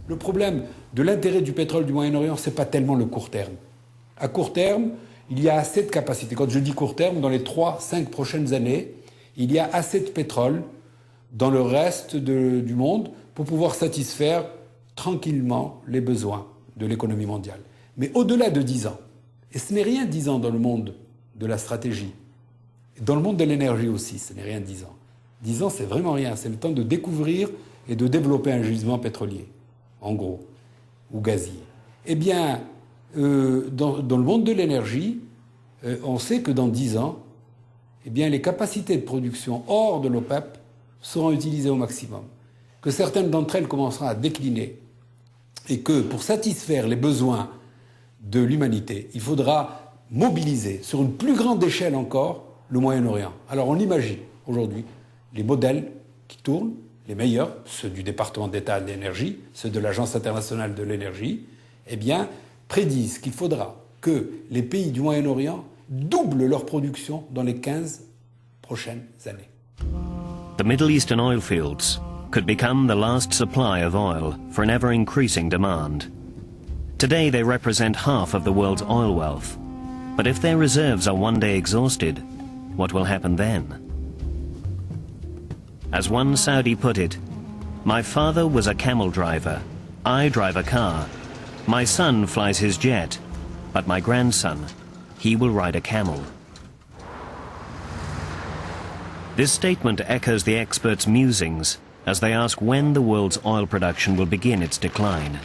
Le problème de l'intérêt du pétrole du Moyen-Orient, ce n'est pas tellement le court terme. À court terme, il y a assez de capacité. Quand je dis court terme, dans les 3-5 prochaines années, il y a assez de pétrole dans le reste du monde pour pouvoir satisfaire tranquillement les besoins de l'économie mondiale. Mais au-delà de 10 ans, et ce n'est rien 10 ans dans le monde de la stratégie, dans le monde de l'énergie aussi, ce n'est rien 10 ans. 10 ans, c'est vraiment rien. C'est le temps de découvrir et de développer un gisement pétrolier, en gros, ou gazier. Eh bien, dans le monde de l'énergie, on sait que dans 10 ans, eh bien, les capacités de production hors de l'OPEP seront utilisées au maximum, que certaines d'entre elles commenceront à décliner et que pour satisfaire les besoins de l'humanité, il faudra mobiliser sur une plus grande échelle encore le Moyen-Orient. Alors on imagine aujourd'hui les modèles qui tournent, les meilleurs, ceux du département d'État de l'énergie, ceux de l'Agence internationale de l'énergie, eh bien, prédisent qu'il faudra que les pays du Moyen-Orient doublent leur production dans les 15 prochaines années. The Middle Eastern oil fields could become the last supply of oil for an ever-increasing demand. Today they represent half of the world's oil wealth. But if their reserves are one day exhausted, what will happen then? As one Saudi put it, "My father was a camel driver. I drive a car. My son flies his jet, but my grandson, he will ride a camel." This statement echoes the experts' musings as they ask when the world's oil production will begin its decline.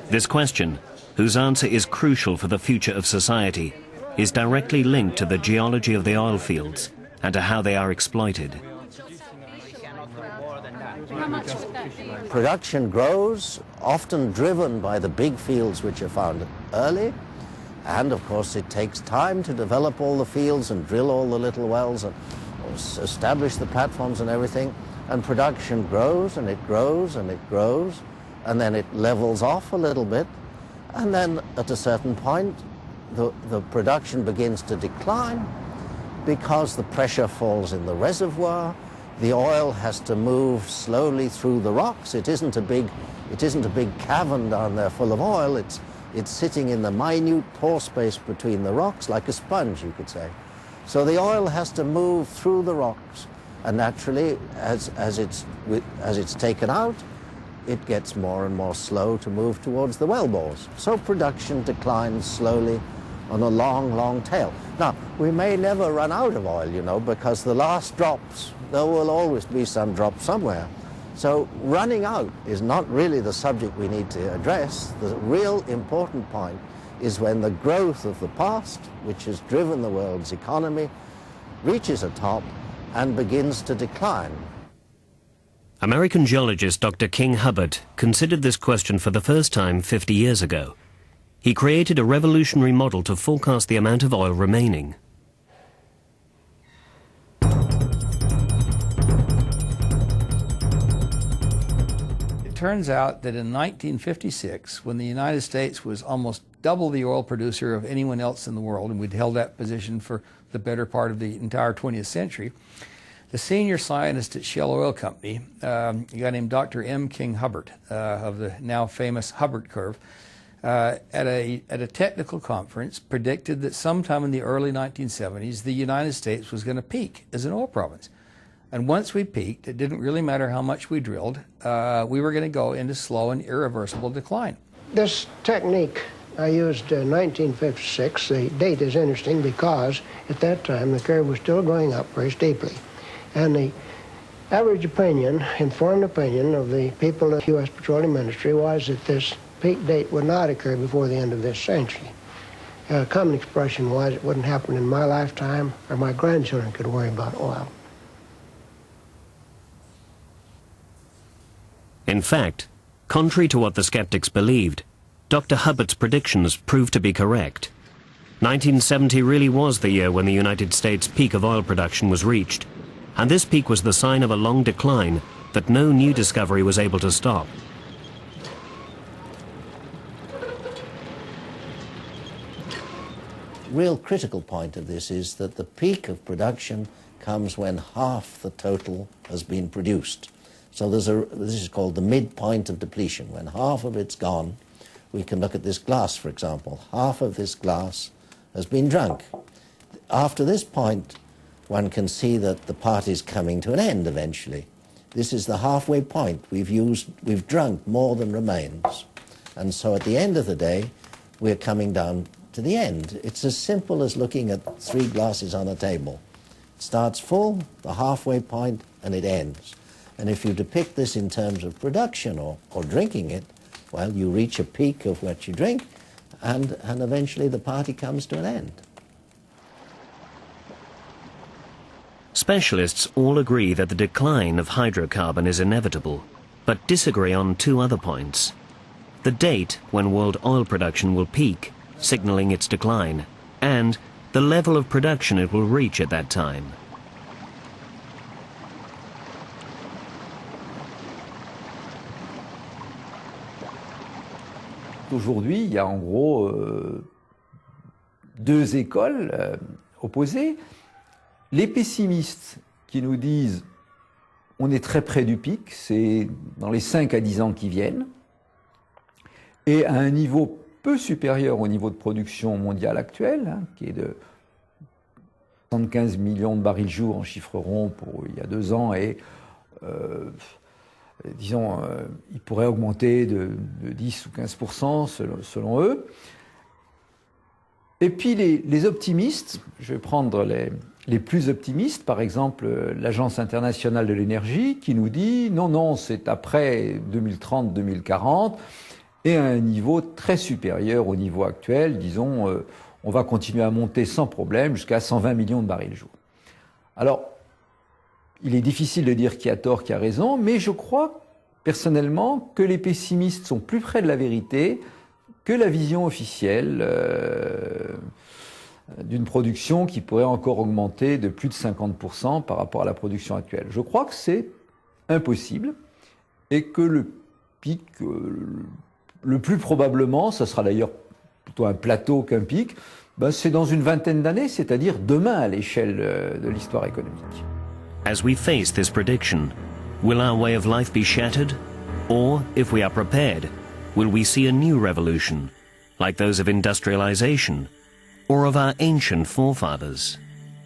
This question, whose answer is crucial for the future of society, is directly linked to the geology of the oil fields and to how they are exploited. Production grows, often driven by the big fields which are found early, and of course it takes time to develop all the fields and drill all the little wells and establish the platforms and everything, and production grows and it grows and it grows, and then it levels off a little bit, and then at a certain point the production begins to decline because the pressure falls in the reservoir. The oil has to move slowly through the rocks. It isn't a big cavern down there full of oil. It's sitting in the minute pore space between the rocks, like a sponge, you could say. So the oil has to move through the rocks, and naturally, as it's taken out, it gets more and more slow to move towards the well bores. So production declines slowly on a long, long tail. Now, we may never run out of oil, you know, because the last drops, there will always be some drop somewhere. So running out is not really the subject we need to address. The real important point is when the growth of the past, which has driven the world's economy, reaches a top and begins to decline. American geologist Dr. King Hubbert considered this question for the first time 50 years ago. He created a revolutionary model to forecast the amount of oil remaining. It turns out that in 1956, when the United States was almost double the oil producer of anyone else in the world, and we'd held that position for the better part of the entire 20th century, the senior scientist at Shell Oil Company, a guy named Dr. M. King Hubbert, of the now famous Hubbert curve, at a technical conference predicted that sometime in the early 1970s the United States was going to peak as an oil province. And once we peaked, it didn't really matter how much we drilled, we were going to go into slow and irreversible decline. This technique I used in 1956. The date is interesting because at that time the curve was still going up very steeply. And the average opinion, informed opinion of the people in the U.S. petroleum industry was that this peak date would not occur before the end of this century. A common expression was it wouldn't happen in my lifetime or my grandchildren could worry about oil. In fact, contrary to what the skeptics believed, Dr. Hubbert's predictions proved to be correct. 1970 really was the year when the United States' peak of oil production was reached, and this peak was the sign of a long decline that no new discovery was able to stop. Real critical point of this is that the peak of production comes when half the total has been produced. So this is called the midpoint of depletion. When half of it's gone, we can look at this glass, for example. Half of this glass has been drunk. After this point, one can see that the party's coming to an end eventually. This is the halfway point. We've drunk more than remains. And so at the end of the day, we're coming down to the end. It's as simple as looking at 3 glasses on a table. It starts full, the halfway point, and it ends. And if you depict this in terms of production or drinking it, well, you reach a peak of what you drink, and eventually the party comes to an end. Specialists all agree that the decline of hydrocarbon is inevitable, but disagree on 2 other points. The date when world oil production will peak, signaling its decline, and the level of production it will reach at that time. Aujourd'hui, il y a en gros 2 écoles opposées. Les pessimistes qui nous disent on est très près du pic, c'est dans les 5 à 10 ans qui viennent, et à un niveau peu supérieur au niveau de production mondiale actuelle, qui est de 75 millions de barils jour en chiffre rond pour il y a 2 ans, et disons, il pourrait augmenter de 10 ou 15% selon eux. Et puis les optimistes, je vais prendre les plus optimistes, par exemple l'Agence internationale de l'énergie, qui nous dit non, c'est après 2030-2040, et à un niveau très supérieur au niveau actuel, disons, on va continuer à monter sans problème jusqu'à 120 millions de barils jour. Alors, il est difficile de dire qui a tort, qui a raison, mais je crois personnellement que les pessimistes sont plus près de la vérité que la vision officielle d'une production qui pourrait encore augmenter de plus de 50% par rapport à la production actuelle. Je crois que c'est impossible et que le pic, le plus probablement, ça sera d'ailleurs plutôt un plateau qu'un pic, c'est dans une vingtaine d'années, c'est-à-dire demain à l'échelle de l'histoire économique. As we face this prediction, will our way of life be shattered? Or, if we are prepared, will we see a new revolution, like those of industrialization, or of our ancient forefathers?